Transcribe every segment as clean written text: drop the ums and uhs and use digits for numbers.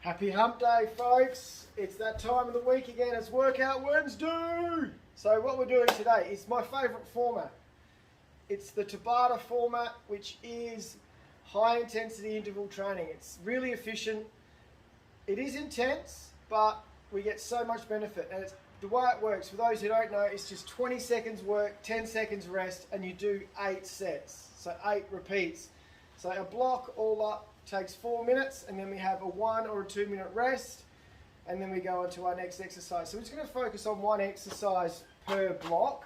Happy hump day, folks. It's that time of the week again. It's Workout Wednesday. So what we're doing today is my favourite format. It's the Tabata format, which is high intensity interval training. It's really efficient. It is intense, but we get so much benefit. And it's the way it works, for those who don't know, it's just 20 seconds work, 10 seconds rest, and you do 8 sets. So 8 repeats. So a block all up takes 4 minutes, and then we have a 1 or a 2 minute rest, and then we go on to our next exercise. So we're just going to focus on one exercise per block.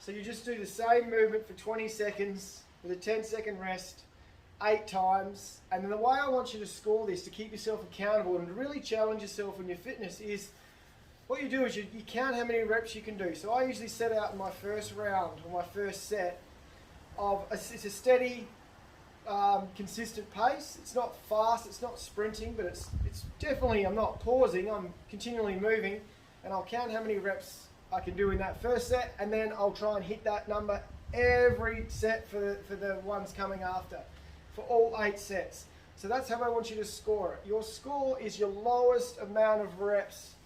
So you just do the same movement for 20 seconds with a 10-second rest, 8 times. And then the way I want you to score this, to keep yourself accountable and to really challenge yourself on your fitness, is what you do is you count how many reps you can do. So I usually set out in my first round or my first set of it's a steady, consistent pace. It's not fast, it's not sprinting, but it's definitely, I'm not pausing, I'm continually moving, and I'll count how many reps I can do in that first set, and then I'll try and hit that number every set for the ones coming after, for all 8 sets. So that's how I want you to score it. Your score is your lowest amount of reps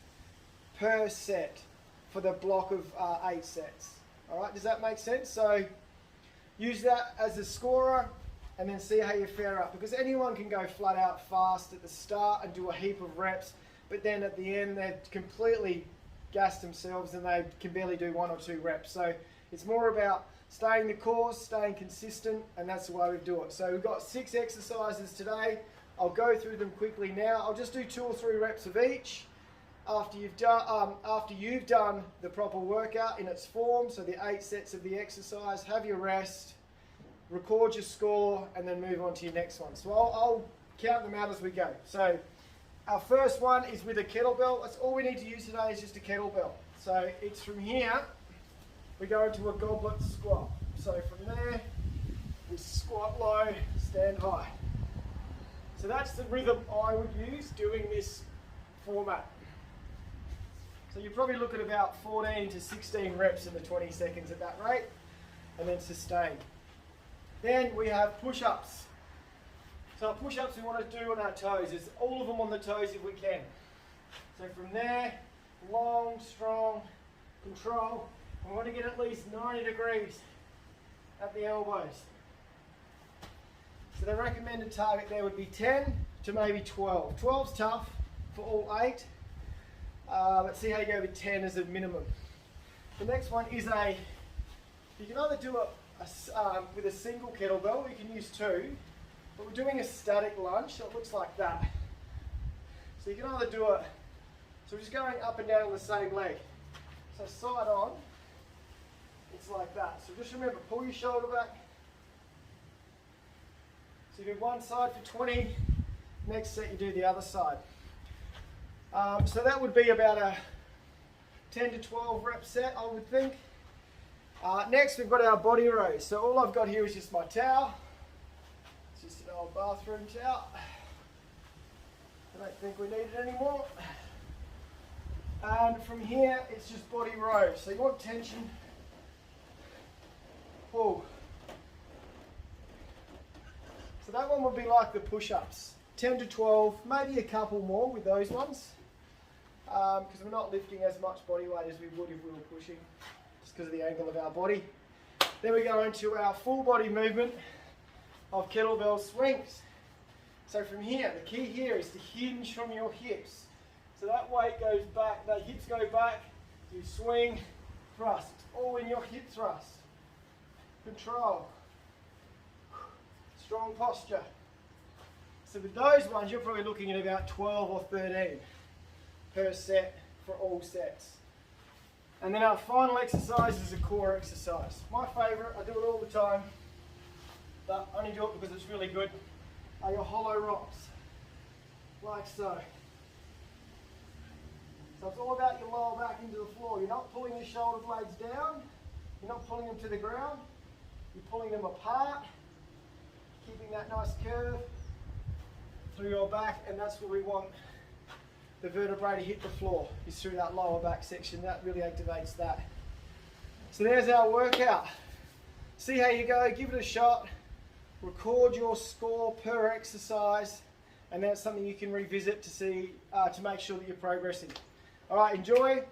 per set for the block of 8 sets. All right, does that make sense? So use that as a scorer, and then see how you fare up, because anyone can go flat out fast at the start and do a heap of reps, but then at the end they've completely gassed themselves and they can barely do 1 or 2 reps. So it's more about staying the course, staying consistent, and that's the way we do it. So we've got 6 exercises today. I'll go through them quickly now. I'll just do 2 or 3 reps of each. After you've done the proper workout in its form, so the 8 sets of the exercise, have your rest, record your score, and then move on to your next one. So I'll count them out as we go. So our first one is with a kettlebell. That's all we need to use today, is just a kettlebell. So it's from here, we go into a goblet squat. So from there, we squat low, stand high. So that's the rhythm I would use doing this format. So you probably look at about 14 to 16 reps in the 20 seconds at that rate, and then sustain. Then we have push-ups. So our push-ups we want to do on our toes, is all of them on the toes if we can. So from there, long, strong, control. We want to get at least 90 degrees at the elbows. So the recommended target there would be 10 to maybe 12. 12's tough for all 8. But see how you go with 10 as a minimum. The next one is you can either do it with a single kettlebell, you can use 2, but we're doing a static lunge, so it looks like that. So you can either do it, so we're just going up and down on the same leg. So side on, it's like that. So just remember, pull your shoulder back. So you do one side for 20, next set you do the other side. So that would be about a 10 to 12 rep set, I would think. Next we've got our body rows. So all I've got here is just my towel. It's just an old bathroom towel. I don't think we need it anymore. And from here it's just body rows. So you want tension. Pull. So that one would be like the push-ups. 10 to 12, maybe a couple more with those ones. Because we're not lifting as much body weight as we would if we were pushing, just because of the angle of our body. Then we go into our full body movement of kettlebell swings. So from here, the key here is to hinge from your hips. So that weight goes back, the hips go back, you swing, thrust. It's all in your hip thrust. Control. Strong posture. So with those ones, you're probably looking at about 12 or 13 per set for all sets. And then our final exercise is a core exercise. My favourite, I do it all the time, but I only do it because it's really good, are your hollow rocks, like so. So it's all about your lower back into the floor. You're not pulling your shoulder blades down, you're not pulling them to the ground, you're pulling them apart, keeping that nice curve through your back, and that's where we want the vertebrae to hit the floor, is through that lower back section. That really activates that. So there's our workout. See how you go, give it a shot, record your score per exercise, and then it's something you can revisit to see, to make sure that you're progressing. All right, enjoy.